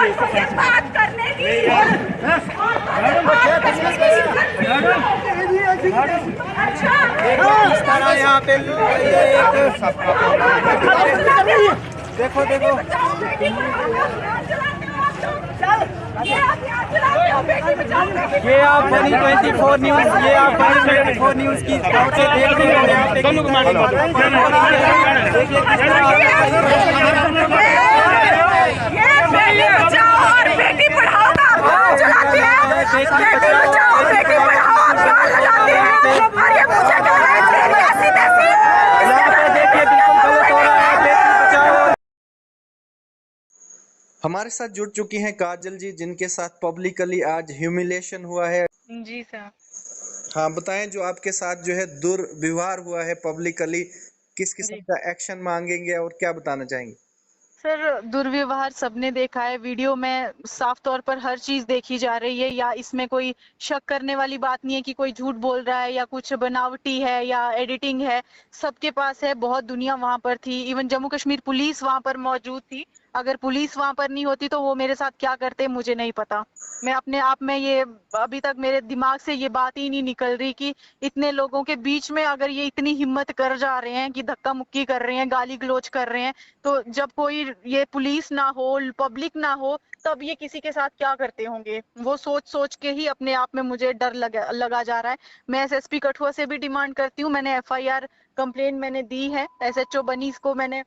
औरतों से बात करने की अच्छा इस तरह यहाँ पे देखो देखो ये आप बनी 24 न्यूज की तरफ से देख रहे हो यहाँ पे बेटी बचाओ और बेटी पढ़ाओ का अभियान चलाते हैं। बेटी बचाओ बेटी पढ़ाओ अभियान लगाते हैं और ये मुझे कह रहे थे कैसी तैसी देखिए बिल्कुल गलत हो रहा है। बेटी बचाओ। हमारे साथ जुड़ चुकी हैं काजल जी, जिनके साथ पब्लिकली आज ह्यूमिलेशन हुआ है। जी सर। हाँ बताएं, जो आपके साथ जो है दुर्व्यवहार हुआ है पब्लिकली, किस किस्म जी का एक्शन मांगेंगे और क्या बताना चाहेंगे? सर, दुर्व्यवहार सबने देखा है, वीडियो में साफ तौर पर हर चीज देखी जा रही है, या इसमें कोई शक करने वाली बात नहीं है कि कोई झूठ बोल रहा है या कुछ बनावटी है या एडिटिंग है। सबके पास है, बहुत दुनिया वहां पर थी, इवन जम्मू कश्मीर पुलिस वहां पर मौजूद थी। अगर पुलिस वहां पर नहीं होती तो वो मेरे साथ क्या करते मुझे नहीं पता। मैं अपने आप में ये अभी तक मेरे दिमाग से ये बात ही नहीं निकल रही कि इतने लोगों के बीच में अगर ये इतनी हिम्मत कर जा रहे हैं कि धक्का मुक्की कर रहे हैं, गाली गलौज कर रहे हैं, तो जब कोई ये पुलिस ना हो, पब्लिक ना हो, तब ये किसी के साथ क्या करते होंगे। वो सोच सोच के ही अपने आप में मुझे डर लगा जा रहा है। मैं एसएसपी कठुआ से भी डिमांड करती हूँ, मैंने एफआईआर कंप्लेंट मैंने दी है, एसएचओ बनीस को मैंने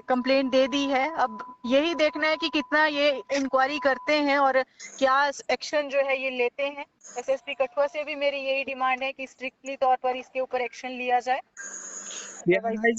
कंप्लेंट दे दी है। अब यही देखना है कि कितना ये इंक्वायरी करते हैं और क्या एक्शन जो है ये लेते हैं। एसएसपी कठुआ से भी मेरी यही डिमांड है कि स्ट्रिक्टली तौर पर इसके ऊपर एक्शन लिया जाए।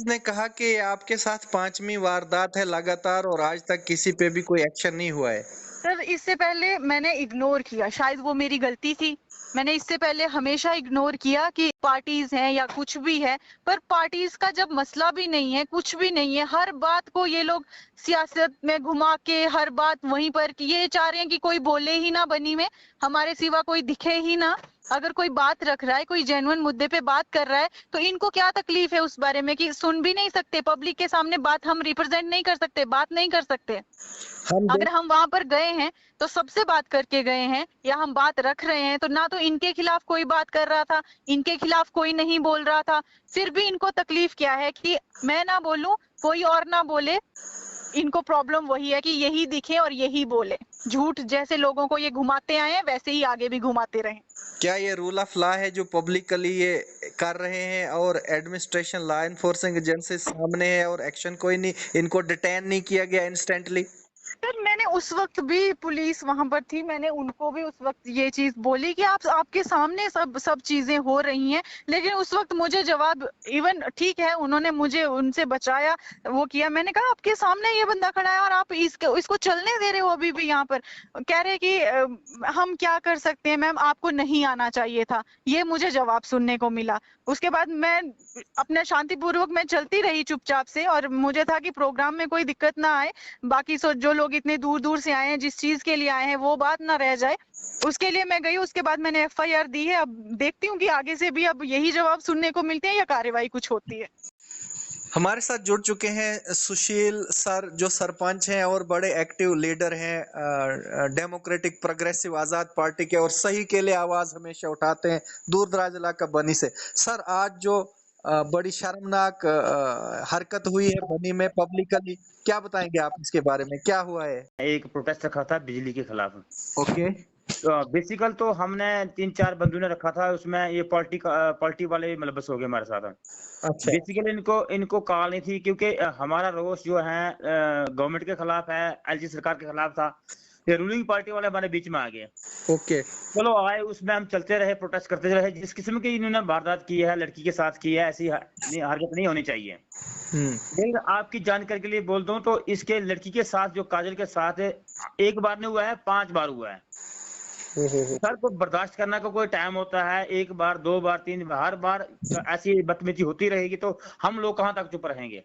ने कहा कि आपके साथ 5वीं वारदात है लगातार और आज तक किसी पे भी कोई एक्शन नहीं हुआ है। सर, इससे पहले मैंने इग्नोर किया, शायद वो मेरी गलती थी। मैंने इससे पहले हमेशा इग्नोर किया कि पार्टीज हैं या कुछ भी है, पर पार्टीज का जब मसला भी नहीं है, कुछ भी नहीं है, हर बात को ये लोग सियासत में घुमा के हर बात वहीं पर कि ये चाह रहे हैं कि कोई बोले ही ना बनी में, हमारे सिवा कोई दिखे ही ना। अगर कोई बात रख रहा है, कोई जेन्युइन मुद्दे पे बात कर रहा है, तो इनको क्या तकलीफ है उस बारे में कि सुन भी नहीं सकते, पब्लिक के सामने बात हम रिप्रेजेंट नहीं कर सकते, बात नहीं कर सकते। अगर हम वहां पर गए हैं तो सबसे बात करके गए हैं, या हम बात रख रहे हैं तो ना तो इनके खिलाफ कोई बात कर रहा था, इनके खिलाफ कोई नहीं बोल रहा था, फिर भी इनको तकलीफ क्या है कि मैं ना बोलूं, कोई और ना बोले। इनको प्रॉब्लम वही है कि यही दिखे और यही बोले। झूठ जैसे लोगों को ये घुमाते आए हैं, वैसे ही आगे भी घुमाते रहे। क्या ये रूल ऑफ लॉ है जो पब्लिकली ये कर रहे हैं और एडमिनिस्ट्रेशन लॉ एनफोर्सिंग एजेंसी सामने है और एक्शन कोई नहीं, इनको डिटेन नहीं किया गया इंस्टेंटली? सर, मैंने उस वक्त भी, पुलिस वहां पर थी, मैंने उनको भी उस वक्त ये चीज बोली कि आपके सामने सब चीजें हो रही हैं, लेकिन उस वक्त मुझे जवाब, इवन ठीक है उन्होंने मुझे उनसे बचाया, वो किया, मैंने कहा आपके सामने ये बंदा खड़ा है और आप इसको चलने दे रहे हो अभी भी यहाँ पर। कह रहे कि हम क्या कर सकते हैं मैम, आपको नहीं आना चाहिए था, ये मुझे जवाब सुनने को मिला। उसके बाद मैं अपने शांतिपूर्वक मैं चलती रही चुपचाप से, और मुझे था कि प्रोग्राम में कोई दिक्कत ना आए, बाकी जो लोग इतने दूर दूर से आए हैं, जिस चीज के लिए आए हैं, वो बात ना रह जाए, उसके लिए मैं गई। उसके बाद मैंने एफआईआर दी है। अब देखती हूँ कि आगे से भी अब यही जवाब सुनने को मिलते हैं या कार्रवाई कुछ होती है। हमारे साथ जुड़ चुके हैं सुशील सर, जो सरपंच हैं और बड़े एक्टिव लीडर हैं डेमोक्रेटिक प्रोग्रेसिव आजाद पार्टी के, और सही के लिए आवाज हमेशा उठाते हैं दूर दराज इलाका बनी से। सर, आज जो बड़ी शर्मनाक हरकत हुई है बनी में पब्लिकली, क्या बताएंगे आप इसके बारे में, क्या हुआ है? एक प्रोटेस्ट रखा था बिजली के खिलाफ। ओके। बेसिकल तो हमने 3-4 बंदूक ने रखा था, उसमें ये पार्टी वाले मुलव्वस हो गए हमारे साथ। अच्छा। बेसिकली इनको कॉल नहीं थी, क्योंकि हमारा रोष जो है गवर्नमेंट के खिलाफ है, एलजी सरकार के खिलाफ था। ये रूलिंग पार्टी वाले हमारे बीच में आ गए। ओके। चलो आए, उसमें हम चलते रहे, प्रोटेस्ट करते रहे। जिस किस्म की इन्होंने वारदात की है, लड़की के साथ की है, ऐसी हरकत नहीं होनी चाहिए। लेकिन आपकी जानकारी के लिए बोल दूं तो इसके लड़की के साथ, जो काजल के साथ है, एक बार नहीं हुआ है, 5 बार हुआ है। सर को बर्दाश्त करना का कोई टाइम होता है, 1 बार 2 बार 3 बार, हर बार ऐसी बदतमीजी होती रहेगी तो हम लोग कहां तक चुप रहेंगे।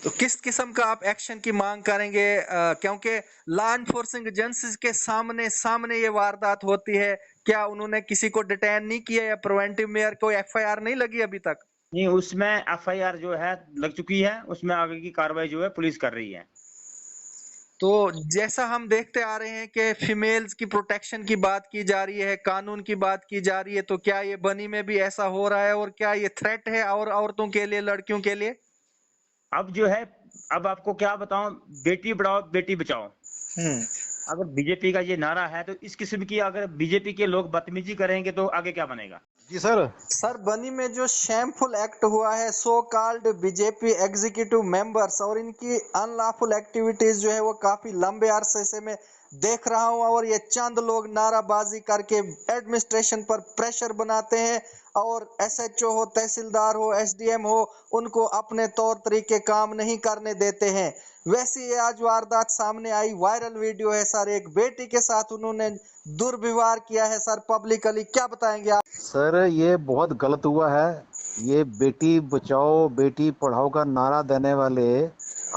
तो किस किस्म का आप एक्शन की मांग करेंगे, क्योंकि लॉ एनफोर्सिंग एजेंसीज के सामने ये वारदात होती है, क्या उन्होंने किसी को डिटेन नहीं किया या प्रिवेंटिव मेयर कोई एफआईआर नहीं लगी अभी तक? नहीं, उसमें एफआईआर जो है लग चुकी है, उसमें आगे की कार्रवाई जो है पुलिस कर रही है। तो जैसा हम देखते आ रहे हैं कि फीमेल्स की प्रोटेक्शन की बात की जा रही है, कानून की बात की जा रही है, तो क्या ये बनी में भी ऐसा हो रहा है और क्या ये थ्रेट है और औरतों के लिए, लड़कियों के लिए? अब जो है, अब आपको क्या बताऊं, बेटी पढ़ाओ बेटी बचाओ। अगर बीजेपी का ये नारा है तो इस किस्म की अगर बीजेपी के लोग बदतमीजी करेंगे तो आगे क्या बनेगा? जी सर। सर, बनी में जो शैमफुल एक्ट हुआ है, so called BJP executive members और इनकी अनलॉफुल एक्टिविटीज जो है वो काफी लंबे अरसे से मैं देख रहा हूं, और ये चंद लोग नाराबाजी करके एडमिनिस्ट्रेशन पर प्रेशर बनाते हैं और एसएचओ हो, तहसीलदार हो, एसडीएम हो, उनको अपने तौर तरीके काम नहीं करने देते हैं। वैसे ये आज वारदात सामने आई, वायरल वीडियो है सर, एक बेटी के साथ उन्होंने दुर्व्यवहार किया है सर पब्लिकली, क्या बताएंगे आप? सर ये बहुत गलत हुआ है। ये बेटी बचाओ बेटी पढ़ाओ का नारा देने वाले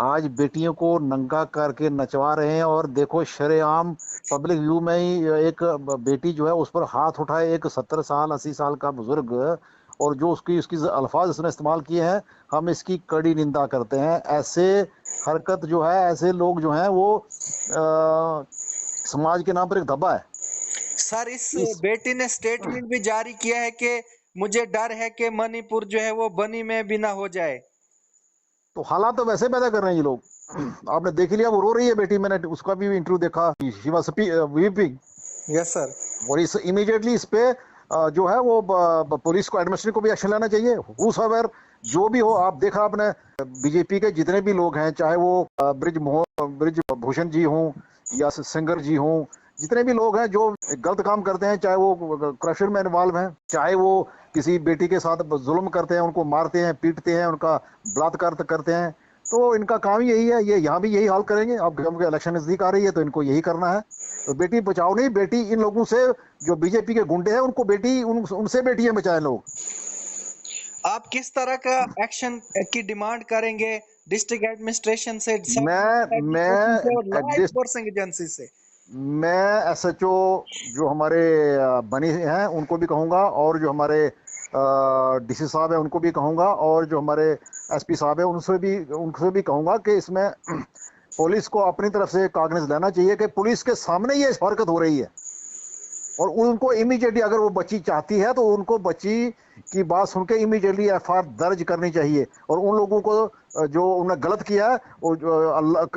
आज बेटियों को नंगा करके नचवा रहे हैं, और देखो शरेआम पब्लिक व्यू में ही एक बेटी जो है उस पर हाथ उठाए, एक 70 साल 80 साल का बुजुर्ग, और जो उसकी अल्फाज उसने इस्तेमाल किए हैं, हम इसकी कड़ी निंदा करते हैं। ऐसे हरकत जो है, ऐसे लोग जो हैं वो समाज के नाम पर एक धब्बा है। सर, इस बेटी ने स्टेटमेंट भी जारी किया है कि मुझे डर है कि मणिपुर जो है वो बनी में भी ना हो जाए। तो हालात तो वैसे पैदा कर रहे हैं ये लोग। आपने देख लिया, वो रो रही है बेटी, मैंने उसका भी इंटरव्यू देखा, शिवा वीपिंग। Yes sir. और इस इमीडिएटली इस पे जो है वो पुलिस को, एडमिनिस्ट्रेशन को भी एक्शन लेना चाहिए। हुसएवर जो भी हो, आप देखा आपने बीजेपी के जितने भी लोग हैं, चाहे वो ब्रिज भूषण जी हों या सिंगर जी हों, जितने भी लोग हैं जो गलत काम करते हैं, चाहे वो करप्शन में इन्वॉल्व हैं, चाहे वो किसी बेटी के साथ जुल्म करते हैं, उनको मारते हैं, पीटते हैं, उनका बलात्कार करते हैं, तो इनका काम यही है। ये यहाँ भी यही हाल करेंगे। अब जब इलेक्शन नजदीक आ रही है तो इनको यही करना है। तो बेटी बचाओ नहीं, बेटी इन लोगों से, जो बीजेपी के गुंडे हैं, उनको बेटी उनसे बेटियां बचाएं लोग। आप किस तरह का एक्शन की डिमांड करेंगे डिस्ट्रिक्ट एडमिनिस्ट्रेशन से, एजेंसी से? मैं एसएचओ जो हमारे बनी हैं उनको भी कहूंगा, और जो हमारे डीसी साहब हैं उनको भी कहूंगा, और जो हमारे एसपी साहब हैं उनसे भी कहूंगा कि इसमें पुलिस को अपनी तरफ से कागज लेना चाहिए कि पुलिस के सामने ये हरकत हो रही है, और उनको इमीडिएटली, अगर वो बच्ची चाहती है तो उनको बच्ची की बात सुन के इमीडिएटली एफआईआर दर्ज करनी चाहिए, और उन लोगों को जो उन्होंने गलत किया है वो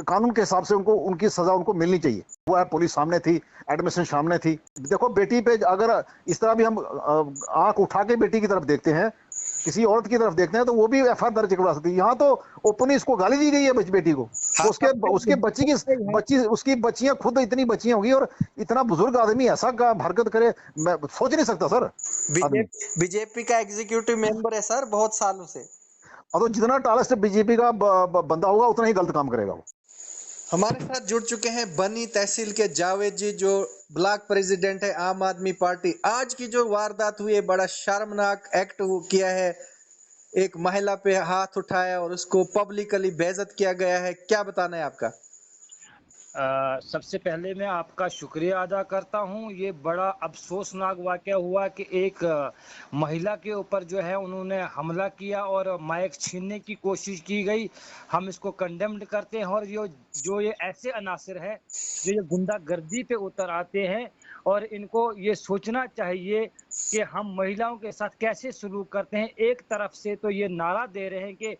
कानून के हिसाब से उनको उनकी सजा उनको मिलनी चाहिए। वो है, पुलिस सामने थी, एडमिनिस्ट्रेशन सामने थी। देखो बेटी पे अगर इस तरह भी हम आंख उठा के बेटी की तरफ देखते हैं, किसी औरत की तरफ देखते हैं, तो वो भी एफआईआर दर्ज करवा सकती है। यहाँ तो ओपनली इसको गाली दी गई है बेटी को। तो उसकी बच्चियां खुद इतनी बच्चियां होगी, और इतना बुजुर्ग आदमी ऐसा हरकत करे, मैं सोच नहीं सकता सर। बीजेपी का एग्जीक्यूटिव मेंबर है सर बहुत सालों से। अब तो जितना टालेस्ट बीजेपी का बंदा होगा उतना ही गलत काम करेगा वो। हमारे साथ जुड़ चुके हैं बनी तहसील के जावेद जी, जो ब्लॉक प्रेसिडेंट है आम आदमी पार्टी। आज की जो वारदात हुई है, बड़ा शर्मनाक एक्ट किया है, एक महिला पे हाथ उठाया और उसको पब्लिकली बेइज्जत किया गया है, क्या बताना है आपका? सबसे पहले मैं आपका शुक्रिया अदा करता हूं। ये बड़ा अफसोसनाक वाकया हुआ कि एक महिला के ऊपर जो है उन्होंने हमला किया और माइक छीनने की कोशिश की गई। हम इसको कंडेम्ड करते हैं, और जो ये ऐसे अनासिर है जो ये गुंडागर्दी पे उतर आते हैं, और इनको ये सोचना चाहिए कि हम महिलाओं के साथ कैसे सलूक करते हैं। एक तरफ से तो ये नारा दे रहे हैं कि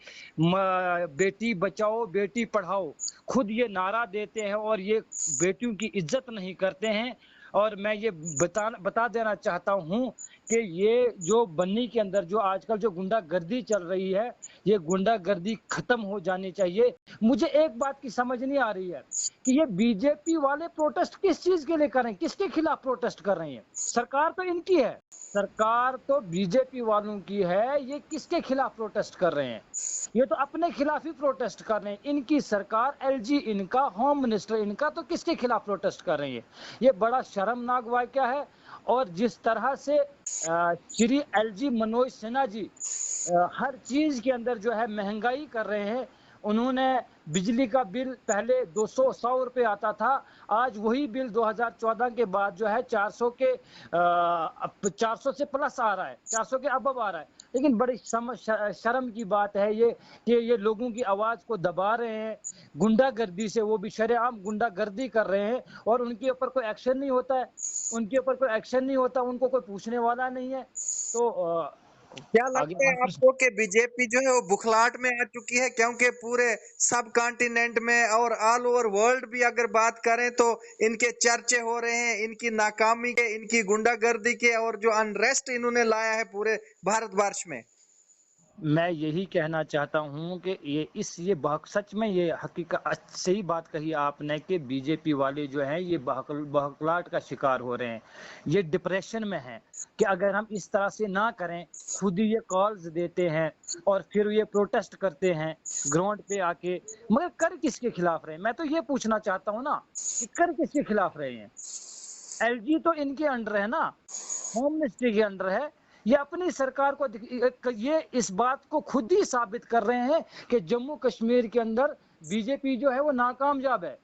बेटी बचाओ बेटी पढ़ाओ, खुद ये नारा देते हैं और ये बेटियों की इज्जत नहीं करते हैं। और मैं ये बता देना चाहता हूँ कि ये जो बन्नी के अंदर जो आजकल जो गुंडागर्दी चल रही है, ये गुंडागर्दी खत्म हो जानी चाहिए। मुझे एक बात की समझ नहीं आ रही है कि ये बीजेपी वाले प्रोटेस्ट किस चीज के लिए कर रहे हैं, किसके खिलाफ प्रोटेस्ट कर रहे हैं? सरकार तो इनकी है, सरकार तो बीजेपी वालों की है, ये किसके खिलाफ प्रोटेस्ट कर रहे हैं? ये तो अपने खिलाफ ही प्रोटेस्ट कर रहे हैं। इनकी सरकार, एलजी इनका, होम मिनिस्टर इनका, तो किसके खिलाफ प्रोटेस्ट कर रही है? ये बड़ा शर्मनाक वाकया है। और जिस तरह से श्री एलजी मनोज सिन्हा जी हर चीज के अंदर जो है महंगाई कर रहे हैं, उन्होंने बिजली का बिल पहले 200 रुपए आता था, आज वही बिल 2014 के बाद जो है 400 से प्लस आ रहा है, 400 के अबव आ रहा है। लेकिन बड़ी शर्म की बात है ये कि ये लोगों की आवाज को दबा रहे हैं, गुंडागर्दी से, वो भी शरेआम गुंडागर्दी कर रहे हैं और उनके ऊपर कोई एक्शन नहीं होता है, उनको कोई पूछने वाला नहीं है। तो क्या लगता है आपको कि बीजेपी जो है वो बुखलाहट में आ चुकी है? क्योंकि पूरे सब कॉन्टिनेंट में और ऑल ओवर वर्ल्ड भी अगर बात करें तो इनके चर्चे हो रहे हैं, इनकी नाकामी के, इनकी गुंडागर्दी के, और जो अनरेस्ट इन्होंने लाया है पूरे भारतवर्ष में। मैं यही कहना चाहता हूं कि ये सच में ये हकीकत, सही बात कही आपने कि बीजेपी वाले जो हैं ये बहकलाहट का शिकार हो रहे हैं, ये डिप्रेशन में हैं कि अगर हम इस तरह से ना करें, खुद ही ये कॉल्स देते हैं और फिर ये प्रोटेस्ट करते हैं ग्राउंड पे आके, मगर कर किसके खिलाफ रहे हैं? मैं तो ये पूछना चाहता हूं ना कि कर किसके खिलाफ रहे हैं? एलजी तो इनके अंडर है ना, होम मिनिस्ट्री के अंडर है। ये अपनी सरकार को ये इस बात को खुद ही साबित कर रहे हैं कि जम्मू कश्मीर के अंदर बीजेपी जो है वो नाकामयाब है।